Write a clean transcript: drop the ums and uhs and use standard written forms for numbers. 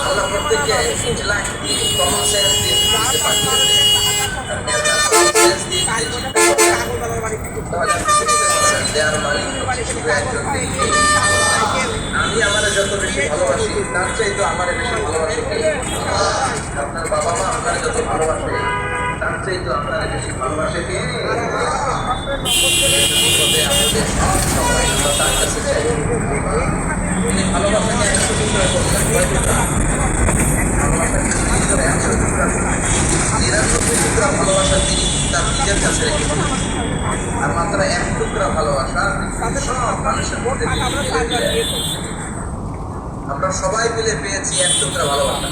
আল্লাহ প্রত্যেককে ইন্টেলেক্ট দিয়ে common sense দিয়ে দিতে পাঠিয়েছে। কমন সেন্স দিয়ে তাহলে দেয়ার মালিক শুধু একজন ব্যক্তি। আমি আমার যত বেশি ভালোবাসি তার চাইতে আমার বেশি ভালোবাসি কে? আপনার বাবা মা আপনার যত ভালোবাসে তার চাইতে আপনার বেশি ভালোবাসে কে? আমাদের সব সময় আমরা তার কাছে চাই। তিনি ভালোবাসাকে 100 টুকরা করলেন, কয় টুকরা? ভালোবাসাকে 100 টুকরা, 99 টুকরা ভালোবাসা তিনি তার নিজের কাছে রেখেছেন, আর মাত্র 1 টুকরা ভালোবাসা সব মানুষের মধ্যে আমরা সবাই মিলে পেয়েছি 1 টুকরা ভালোবাসা।